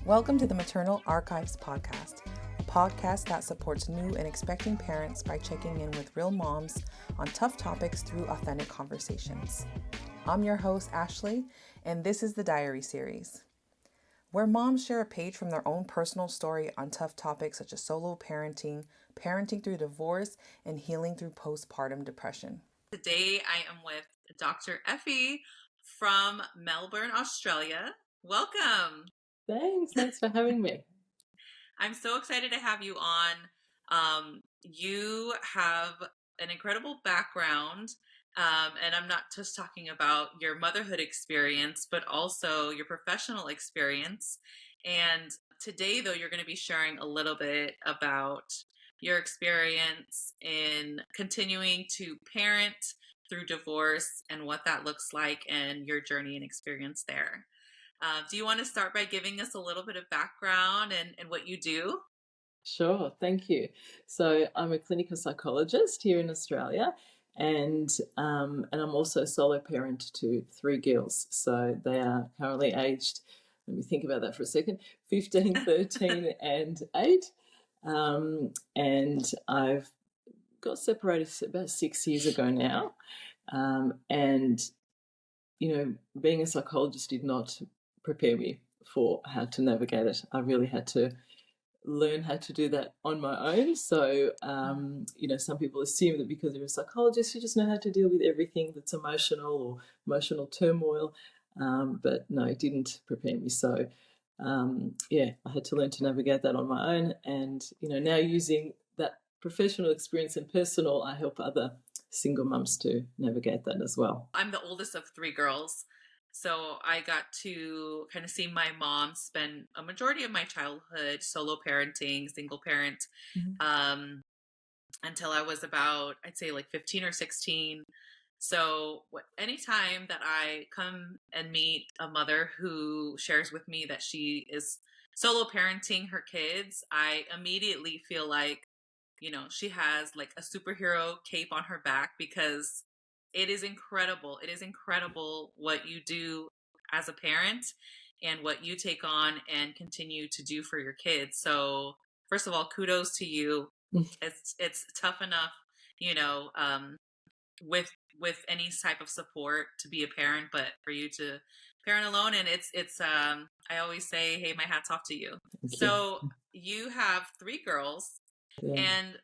Welcome to the Maternal Archives podcast, a podcast that supports new and expecting parents by checking in with real moms on tough topics through authentic conversations. I'm your host, Ashley, and this is the Diary series, where moms share a page from their own personal story on tough topics such as solo parenting, parenting through divorce, and healing through postpartum depression. Today, I am with Dr. Effie from Melbourne, Australia. Welcome. Thanks for having me. I'm so excited to have you on. You have an incredible background, and I'm not just talking about your motherhood experience, but also your professional experience. And today, though, you're going to be sharing a little bit about your experience in continuing to parent through divorce and what that looks like and your journey and experience there. Do you want to start by giving us a little bit of background and what you do? Sure, thank you. So I'm a clinical psychologist here in Australia, and I'm also a solo parent to 3 girls. So they are currently aged, let me think about that for a second, 15, 13 and 8. And I've got separated about 6 years ago now. And, you know, being a psychologist did not prepare me for how to navigate it. I really had to learn how to do that on my own. So, some people assume that because you're a psychologist, you just know how to deal with everything that's emotional or emotional turmoil. But no, it didn't prepare me. So, I had to learn to navigate that on my own. And, now using that professional experience and personal, I help other single mums to navigate that as well. I'm the oldest of 3 girls. So I got to kind of see my mom spend a majority of my childhood solo parenting, single parent, until I was about, I'd say like 15 or 16. So anytime that I come and meet a mother who shares with me that she is solo parenting her kids, I immediately feel like, she has like a superhero cape on her back, because it is incredible. It is incredible what you do as a parent and what you take on and continue to do for your kids. So first of all, kudos to you. It's tough enough, with any type of support to be a parent, but for you to parent alone, and it's I always say, hey, my hat's off to you. So you have 3 girls. Yeah. And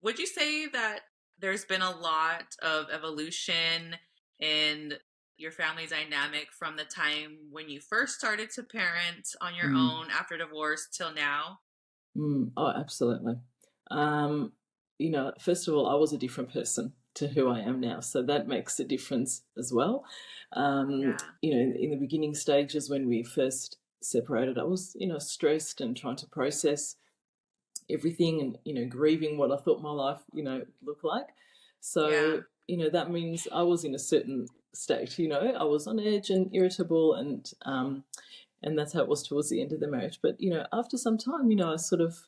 would you say that there's been a lot of evolution in your family dynamic from the time when you first started to parent on your own after divorce till now? Oh, absolutely. First of all, I was a different person to who I am now. So that makes a difference as well. In the beginning stages when we first separated, I was, stressed and trying to process everything and, grieving what I thought my life, looked like. So, that means I was in a certain state, I was on edge and irritable, and that's how it was towards the end of the marriage. But, after some time, I sort of,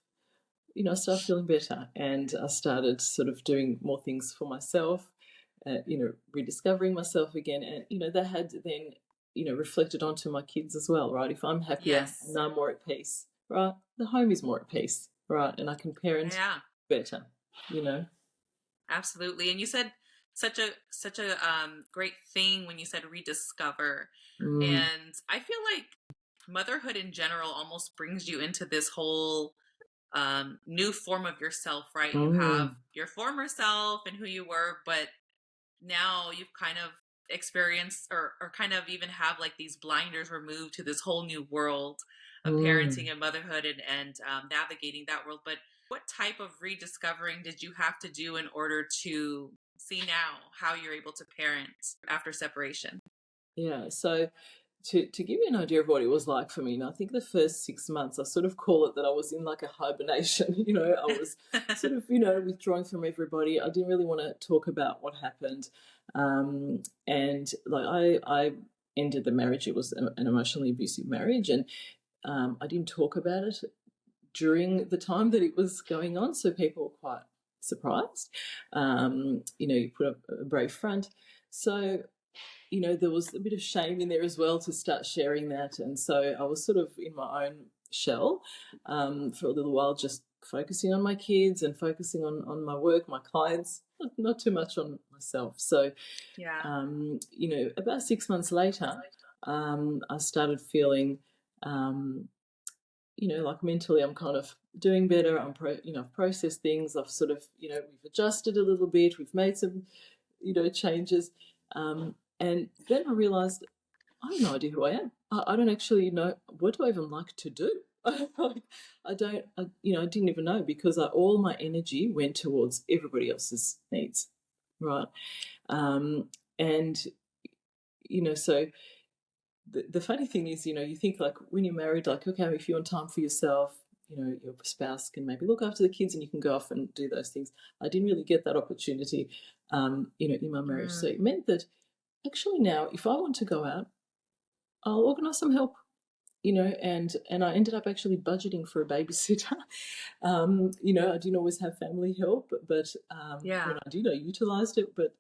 I started feeling better, and I started sort of doing more things for myself, rediscovering myself again. And, that had then, reflected onto my kids as well, right? If I'm happier and I'm more at peace, right, the home is more at peace, right? And I can parent better, Absolutely. And you said such a great thing when you said rediscover. And I feel like motherhood in general almost brings you into this whole new form of yourself, right? You have your former self and who you were, but now you've kind of experienced or kind of even have like these blinders removed to this whole new world of parenting and motherhood and navigating that world. But what type of rediscovering did you have to do in order to see now how you're able to parent after separation? Yeah, so to give you an idea of what it was like for me, I think the first 6 months, I sort of call it that I was in like a hibernation. I was sort of, withdrawing from everybody. I didn't really want to talk about what happened. And like I ended the marriage. It was an emotionally abusive marriage, and I didn't talk about it during the time that it was going on, so people were quite surprised. You put up a brave front. So there was a bit of shame in there as well to start sharing that. And so I was sort of in my own shell for a little while, just focusing on my kids and focusing on my work, my clients, not too much on myself. So, Yeah. About 6 months later, I started feeling, like mentally I'm kind of doing better. I've processed things. I've sort of, we've adjusted a little bit. We've made some, changes. And then I realised I have no idea who I am. I don't actually know, what do I even like to do? I didn't even know, because all my energy went towards everybody else's needs, right? And so the funny thing is, you think like when you're married, like, okay, if you want time for yourself, your spouse can maybe look after the kids and you can go off and do those things. I didn't really get that opportunity, in my marriage. So it meant that actually now, if I want to go out, I'll organise some help, and I ended up actually budgeting for a babysitter. I didn't always have family help, but when I did, I utilised it. But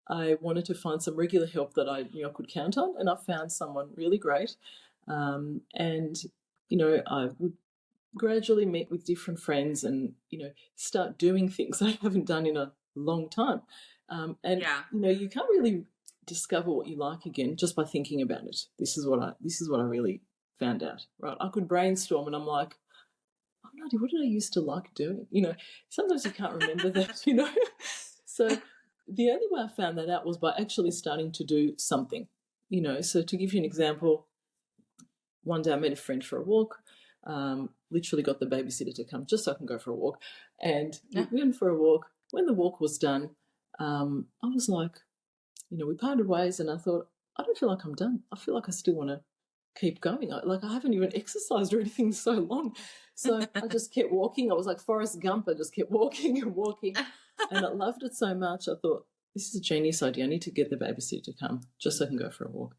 I wanted to find some regular help that I could count on, and I found someone really great. And I would gradually meet with different friends and start doing things I haven't done in a long time. You can't really discover what you like again just by thinking about it. This is what I really found out. Right, I could brainstorm, and I'm like, oh no, what did I used to like doing? Sometimes you can't remember that. So the only way I found that out was by actually starting to do something. So to give you an example, one day I met a friend for a walk. Literally got the babysitter to come just so I can go for a walk, and we went for a walk. When the walk was done, I was like, we parted ways, and I thought, I don't feel like I'm done. I feel like I still want to keep going. I haven't even exercised or anything so long. So I just kept walking. I was like Forrest Gump. I just kept walking and walking. And I loved it so much. I thought, this is a genius idea. I need to get the babysitter to come just so I can go for a walk.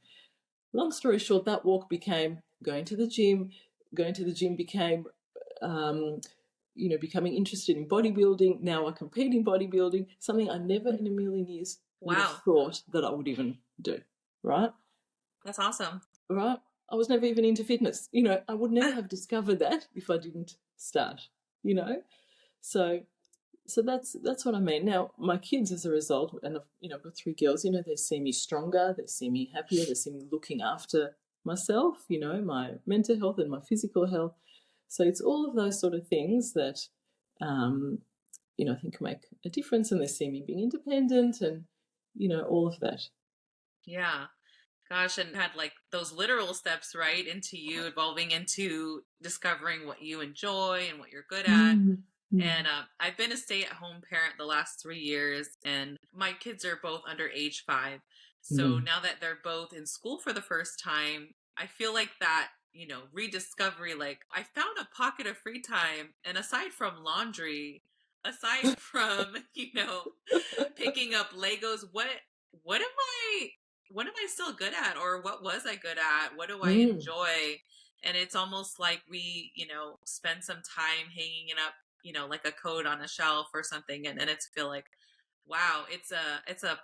Long story short, that walk became going to the gym. Going to the gym became, becoming interested in bodybuilding. Now I compete in bodybuilding, something I never in a million years would have thought that I would even do, right? That's awesome. Right? I was never even into fitness. I would never have discovered that if I didn't start, So that's what I mean. Now, my kids, as a result, and I've got 3 girls, they see me stronger, they see me happier, they see me looking after myself, my mental health and my physical health. So it's all of those sort of things that, I think make a difference, and they see me being independent and, all of that. Yeah. Gosh, and had like those literal steps, right, into you evolving into discovering what you enjoy and what you're good at. And I've been a stay-at-home parent the last 3 years, and my kids are both under age 5. So now that they're both in school for the first time, I feel like that, rediscovery, like I found a pocket of free time, and aside from laundry, aside from, picking up Legos, what am I still good at, or what was I good at? What do I enjoy? And it's almost like we, spend some time hanging it up, like a code on a shelf or something, and then it's feel like, wow, it's a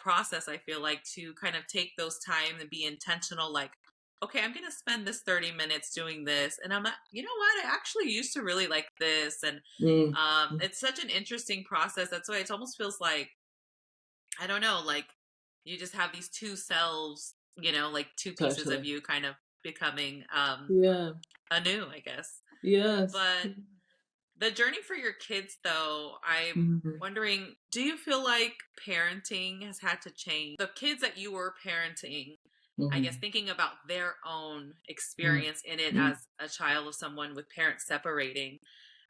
process. I feel like, to kind of take those time and be intentional, like, okay, I'm gonna spend this 30 minutes doing this, and I'm not, what, I actually used to really like this. And it's such an interesting process. That's why it almost feels like, I don't know, like you just have these two selves, like two pieces of you kind of becoming anew, I guess. Yes. But the journey for your kids, though, I'm wondering, do you feel like parenting has had to change? The kids that you were parenting, I guess, thinking about their own experience in it as a child of someone with parents separating,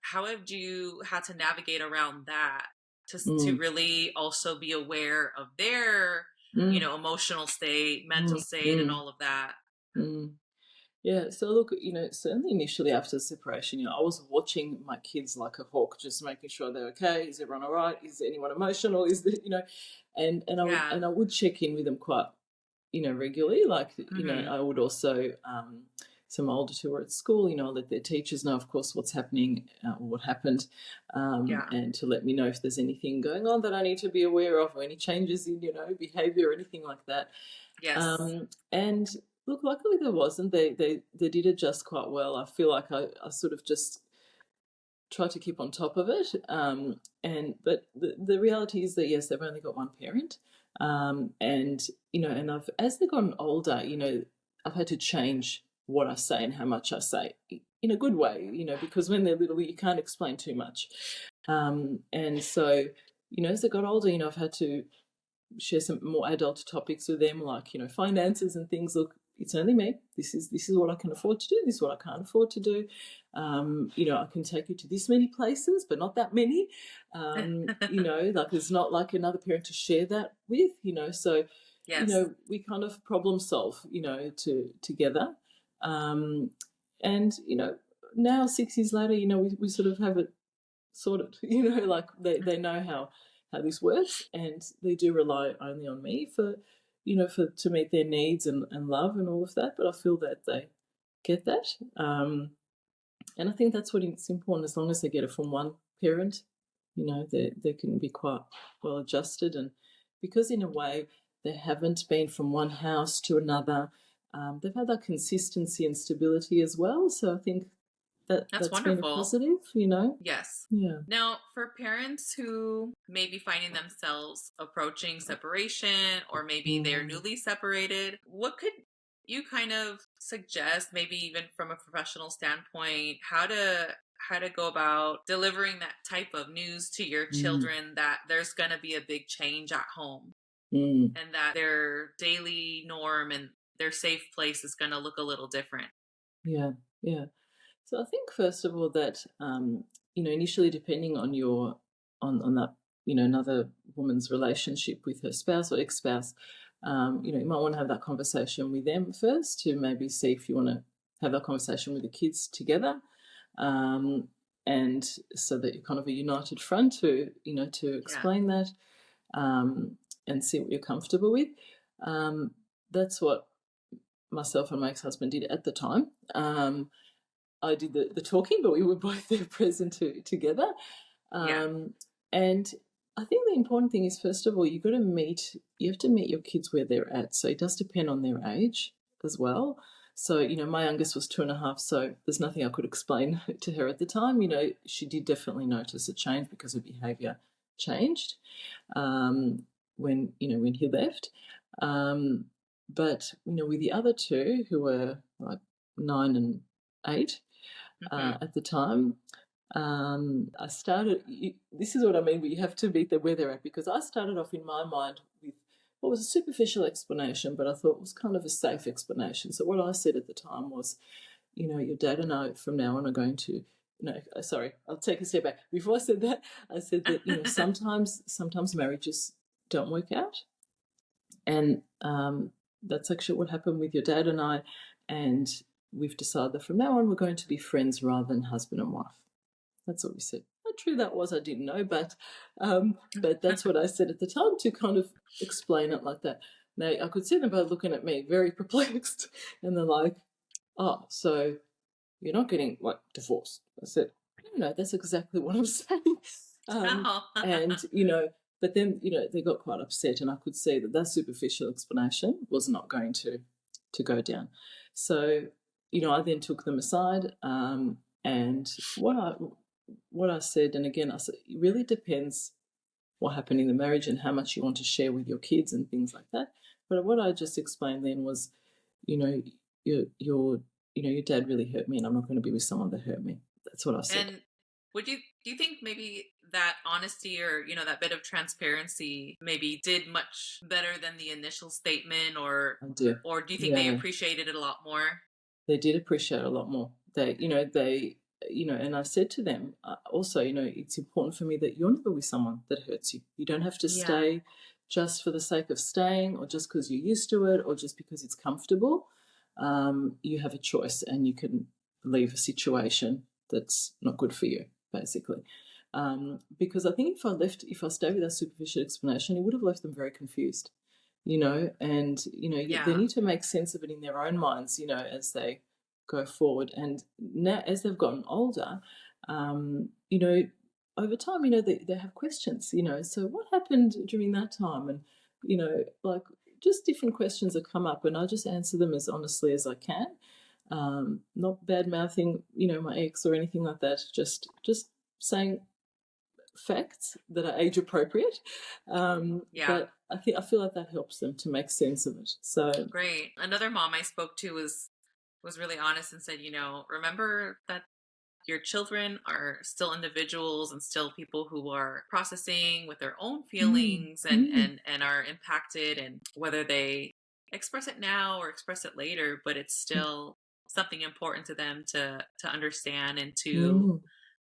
how have you had to navigate around that to really also be aware of their, emotional state, mental state, and all of that? Yeah, so look, certainly initially after separation, I was watching my kids like a hawk, just making sure they're okay. Is everyone all right? Is anyone emotional? Is there, and I would check in with them quite, regularly. Like, I would also, some older two are at school, let their teachers know, of course, what's happening or what happened, Yeah. and to let me know if there's anything going on that I need to be aware of, or any changes in, behaviour or anything like that. Yes. And look, luckily there wasn't. They did adjust quite well. I feel like I sort of just try to keep on top of it. But the reality is that yes, they've only got one parent, and and I've as they've gotten older, I've had to change what I say and how much I say in a good way, because when they're little, you can't explain too much, and so as they got older, I've had to share some more adult topics with them, like finances and things. Look, it's only me. This is what I can afford to do. This is what I can't afford to do. I can take you to this many places, but not that many. Like there's not like another parent to share that with. So Yes. we kind of problem solve. Together, and now 6 years later, we sort of have it sorted. Like they know how this works, and they do rely only on me for to meet their needs and love and all of that. But I feel that they get that, and I think that's what it's important. As long as they get it from one parent, they can be quite well adjusted, and because in a way they haven't been from one house to another, they've had that consistency and stability as well. So I think That's that's been a wonderful. positive. Yes. Yeah. Now, for parents who may be finding themselves approaching separation, or maybe they're Mm. newly separated, what could you kind of suggest, maybe even from a professional standpoint, how to go about delivering that type of news to your Mm. children, that there's going to be a big change at home Mm. and that their daily norm and their safe place is going to look a little different? Yeah. Yeah. So I think first of all that initially depending on your on that another woman's relationship with her spouse or ex-spouse, you might want to have that conversation with them first to maybe see if you want to have that conversation with the kids together, um, and so that you're kind of a united front to Yeah. explain that, um, and see what you're comfortable with. Um, that's what myself and my ex-husband did at the time. I did the talking, but we were both there present together. Yeah. And I think the important thing is, first of all, you have to meet your kids where they're at. So it does depend on their age as well. So, my youngest was 2.5, so there's nothing I could explain to her at the time. She did definitely notice a change because her behaviour changed, when he left. But, with the other two who were like 9 and 8, Hmm. at the time. I started. This is what I mean. But you have to meet them where they're at, because I started off in my mind with what was a superficial explanation, but I thought it was kind of a safe explanation. So what I said at the time was, your dad and I from now on are going to. No, sorry, I'll take a step back. Before I said that, I said that sometimes marriages don't work out, and that's actually what happened with your dad and I, and we've decided that from now on we're going to be friends rather than husband and wife. That's what we said. How true that was, I didn't know, but that's what I said at the time to kind of explain it like that. Now I could see them both looking at me very perplexed, and they're like, "Oh, so you're not getting like divorced?" I said, "No, that's exactly what I'm saying." Oh. And but then they got quite upset, and I could see that that superficial explanation was not going to go down. So I then took them aside, and what I said, and again I said, it really depends what happened in the marriage and how much you want to share with your kids and things like that. But what I just explained then was, you know, your dad really hurt me, and I'm not going to be with someone that hurt me. That's what I said. And do you think maybe that honesty, or that bit of transparency maybe did much better than the initial statement, or I do. do you think they Yeah, appreciated it a lot more? they did appreciate it a lot more. And I said to them also, it's important for me that you're never with someone that hurts you. You don't have to Yeah. stay just for the sake of staying, or just because you're used to it, or just because it's comfortable. You have a choice, and you can leave a situation that's not good for you, basically. Because I think if I stayed with that superficial explanation, it would have left them very confused, and they Yeah. need to make sense of it in their own minds, as they go forward. And now, as they've gotten older, you know, over time, you know, they have questions, you know, so what happened during that time? And, you know, like just different questions that come up, and I just answer them as honestly as I can. Not bad mouthing, you know, my ex or anything like that. Just saying facts that are age appropriate. Yeah. But I feel like that helps them to make sense of it. So, Great. Another mom I spoke to was really honest and said, remember that your children are still individuals and still people who are processing with their own mm, feelings mm, and are impacted, and whether they express it now or express it later, but it's still something important to them to understand and mm,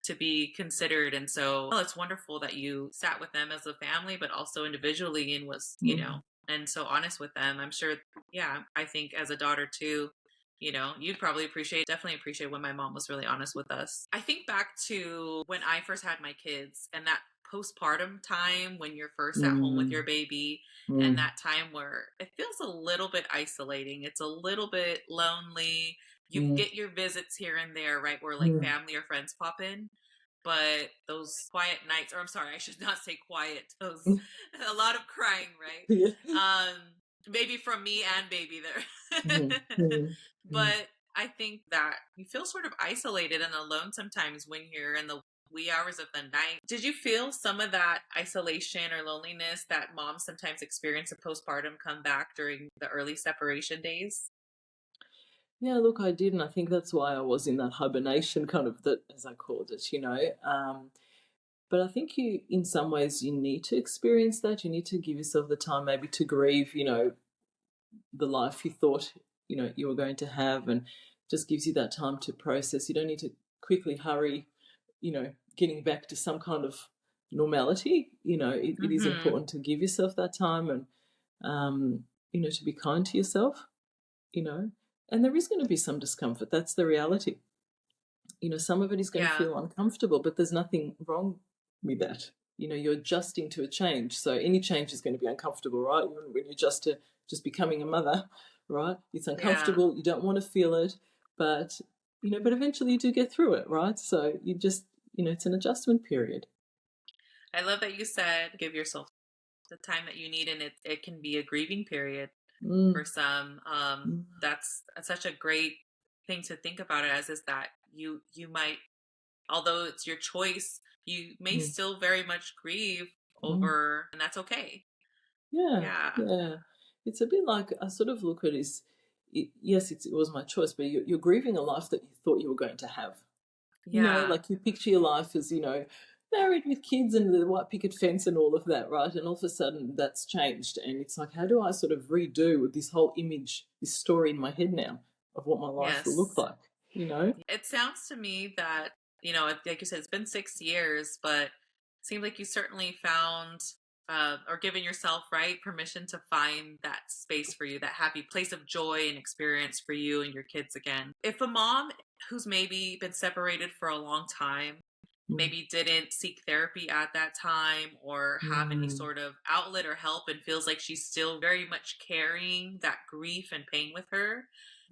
to be considered. And so, well, it's wonderful that you sat with them as a family, but also individually, and was, mm, and so honest with them. I'm sure, yeah, I think as a daughter too, you'd probably definitely appreciate when my mom was really honest with us. I think back to when I first had my kids and that postpartum time when you're first at home with your mm, baby, and mm, that time where it feels a little bit isolating. It's a little bit lonely. You mm, get your visits here and there, right? Where like mm. family or friends pop in. But those quiet nights, or I'm sorry, I should not say quiet, those a lot of crying, right? Yeah. Maybe from me and baby Mm, there. mm, mm. But I think that you feel sort of isolated and alone sometimes when you're in the wee hours of the night. Did you feel some of that isolation or loneliness that moms sometimes experience in postpartum come back during the early separation days? Yeah, look, I did, and I think that's why I was in that hibernation kind of, that, as I called it, you know. But I think in some ways, you need to experience that. You need to give yourself the time, maybe to grieve, you know, the life you thought, you know, you were going to have, and just gives you that time to process. You don't need to quickly hurry, you know, getting back to some kind of normality. You know, it is Mm-hmm. important to give yourself that time, and you know, to be kind to yourself, you know. And there is going to be some discomfort. That's the reality. You know, some of it is going to Yeah. feel uncomfortable, but there's nothing wrong with that. You know, you're adjusting to a change. So any change is going to be uncomfortable, right? When you adjust to just becoming a mother, right? It's Yeah. uncomfortable. You don't want to feel it, but, you know, but eventually you do get through it, right? So you just, you know, it's an adjustment period. I love that you said give yourself the time that you need, and it can be a grieving period Mm, for some. mm, That's such a great thing to think about it as, is that you might, although it's your choice, you may mm, still very much grieve mm. over, and that's okay. Yeah, Yeah. yeah. It's a bit like, I sort of look at it as, yes, it was my choice, but you're grieving a life that you thought you were going to have. You know, Yeah. like you picture your life as, you know, married with kids and the white picket fence and all of that, right? And all of a sudden that's changed. And it's like, how do I sort of redo this whole image, this story in my head now of what my life will look Yes. like, you know? It sounds to me that, like you said, it's been 6 years, but it seems like you certainly found, or given yourself, right, permission to find that space for you, that happy place of joy and experience for you and your kids again. If a mom who's maybe been separated for a long time, Mm, maybe didn't seek therapy at that time or have any mm, sort of outlet or help, and feels like she's still very much carrying that grief and pain with her,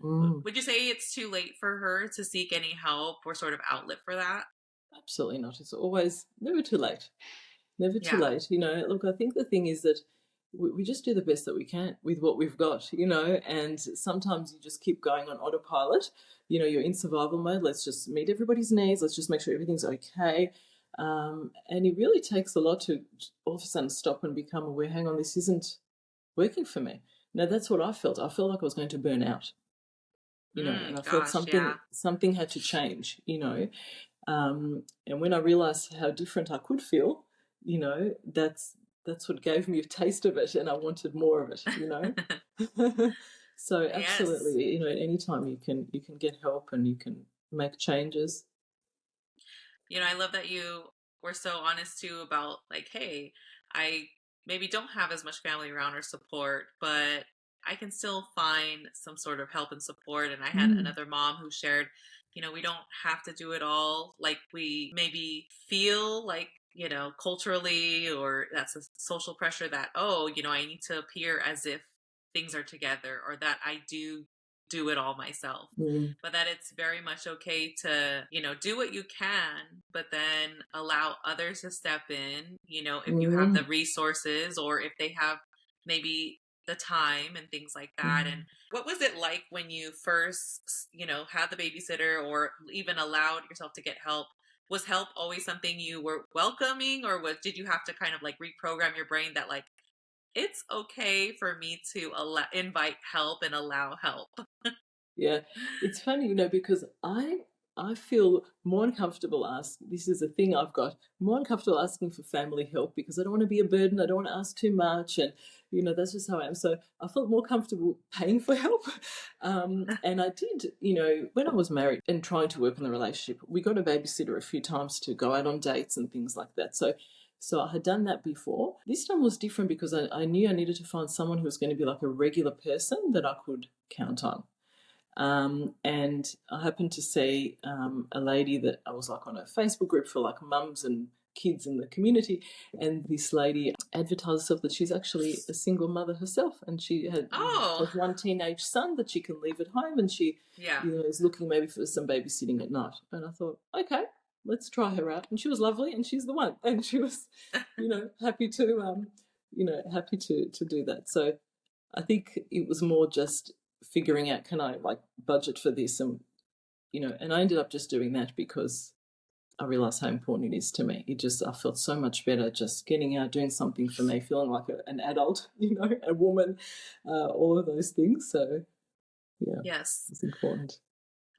mm. would you say it's too late for her to seek any help or sort of outlet for that? Absolutely not. It's always never too late. Never too Yeah. late. You know, look, I think the thing is that we just do the best that we can with what we've got, you know, and sometimes you just keep going on autopilot. You know, you're in survival mode. Let's just meet everybody's needs. Let's just make sure everything's okay. And it really takes a lot to all of a sudden stop and become aware, hang on, this isn't working for me. Now, that's what I felt. I felt like I was going to burn out, you know, and I felt Gosh, yeah. something had to change, you know. And when I realized how different I could feel, you know, that's what gave me a taste of it, and I wanted more of it, you know. So Yes. absolutely, you know, anytime you can get help and you can make changes. I love that you were so honest too about like, hey, I maybe don't have as much family around or support, but I can still find some sort of help and support. And I had Mm, another mom who shared, we don't have to do it all like we maybe feel like, culturally, or that's a social pressure that, oh, I need to appear as if things are together, or that I do do it all myself. Mm. But that it's very much okay to, do what you can, but then allow others to step in, if you have the Mm. resources or if they have maybe the time and things like that. And Mm. what was it like when you first, had the babysitter or even allowed yourself to get help? Was help always something you were welcoming, or did you have to kind of like reprogram your brain that like it's okay for me to invite help and allow help? Yeah, it's funny, because I feel more uncomfortable this is a thing I've got, more uncomfortable asking for family help because I don't want to be a burden, I don't want to ask too much, and that's just how I am. So I felt more comfortable paying for help. And I did, when I was married and trying to work on the relationship, we got a babysitter a few times to go out on dates and things like that. So I had done that before. This time was different because I knew I needed to find someone who was going to be like a regular person that I could count on. And I happened to see a lady that I was like on a Facebook group for like mums and kids in the community, and this lady advertised herself that she's actually a single mother herself, and she Oh, has one teenage son that she can leave at home, and she yeah. is looking maybe for some babysitting at night. And I thought, okay, let's try her out. And she was lovely, and she's the one, and she was happy to happy to do that. So I think it was more just figuring out, can I like budget for this, and and I ended up just doing that because I realized how important it is to me. I felt so much better just getting out, doing something for me, feeling like an adult, a woman, all of those things. So yeah, Yes. it's important.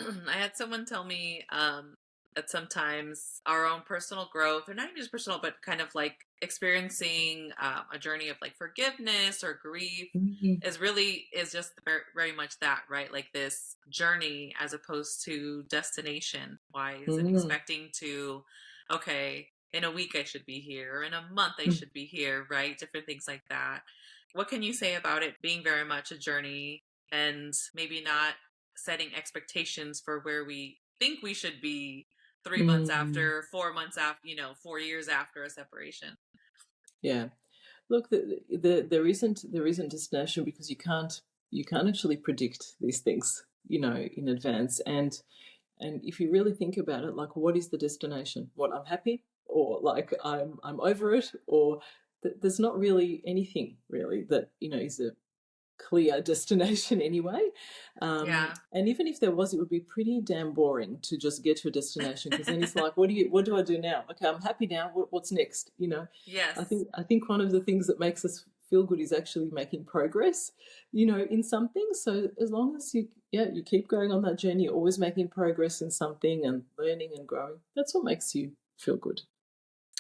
I had someone tell me that sometimes our own personal growth, or not even just personal, but kind of like experiencing a journey of like forgiveness or grief, Mm-hmm. is just very, very much that, right? Like this journey as opposed to destination wise, and Mm-hmm. expecting to, okay, in a week I should be here, or in a month I should be here, right? Different things like that. What can you say about it being very much a journey and maybe not setting expectations for where we think we should be 3 months Mm-hmm. after, 4 months after, 4 years after a separation? Yeah. Look, there isn't destination because you can't actually predict these things, in advance. And if you really think about it, like, what is the destination? What, I'm happy, or like I'm over it, or there's not really anything really that is a clear destination anyway. Yeah. And even if there was, it would be pretty damn boring to just get to a destination, because then it's like, what do I do now? Okay, I'm happy now. What's next? I Yes. think I think one of the things that makes us feel good is actually making progress, in something. So as long as you keep going on that journey, always making progress in something and learning and growing, that's what makes you feel good.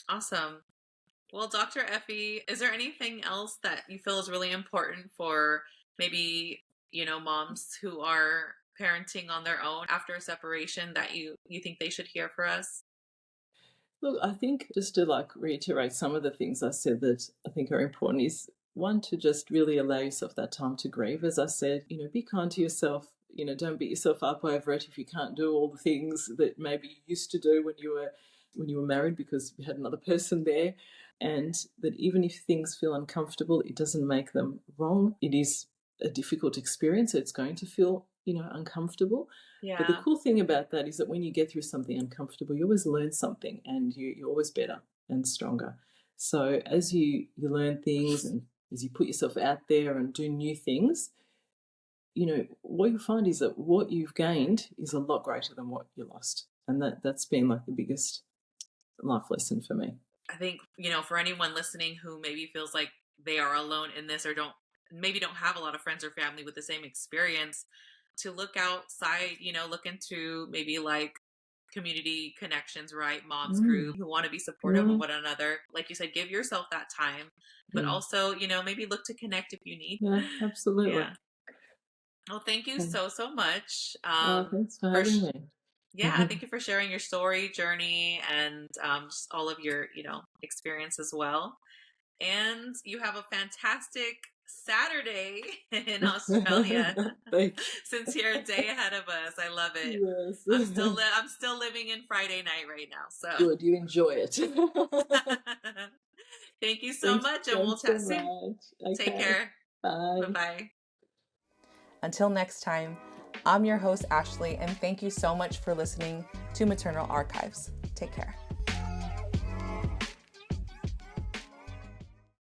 Awesome. Well, Dr. Effie, is there anything else that you feel is really important for maybe, moms who are parenting on their own after a separation that you think they should hear for us? Look, I think just to like reiterate some of the things I said that I think are important is, one, to just really allow yourself that time to grieve. As I said, be kind to yourself. Don't beat yourself up over it if you can't do all the things that maybe you used to do when you were married because you had another person there. And that even if things feel uncomfortable, it doesn't make them wrong. It is a difficult experience, so it's going to feel, uncomfortable. But the Yeah. cool thing about that is that when you get through something uncomfortable, you always learn something, and you're always better and stronger. So as you learn things, and as you put yourself out there and do new things, what you find is that what you've gained is a lot greater than what you lost. And that's been like the biggest life lesson for me. I think, for anyone listening who maybe feels like they are alone in this or don't have a lot of friends or family with the same experience, to look outside, look into maybe like community connections, right? Moms Mm, group who want to be supportive of mm, one another. Like you said, give yourself that time, but mm. also, maybe look to connect if you need. Yeah, absolutely. Yeah. Well, thank you so, so much. Thanks for For having me. Yeah, thank you for sharing your story, journey, and just all of your, experience as well. And you have a fantastic Saturday in Australia, Thank since you're a day ahead of us. I love it. you. Yes. I'm still living in Friday night right now. So Good, you enjoy it. thank you so Thanks, much, and we'll thanks so chat soon. much. Take Okay, care. Bye bye. bye. Until next time, I'm your host, Ashley, and thank you so much for listening to Maternal Archives. Take care.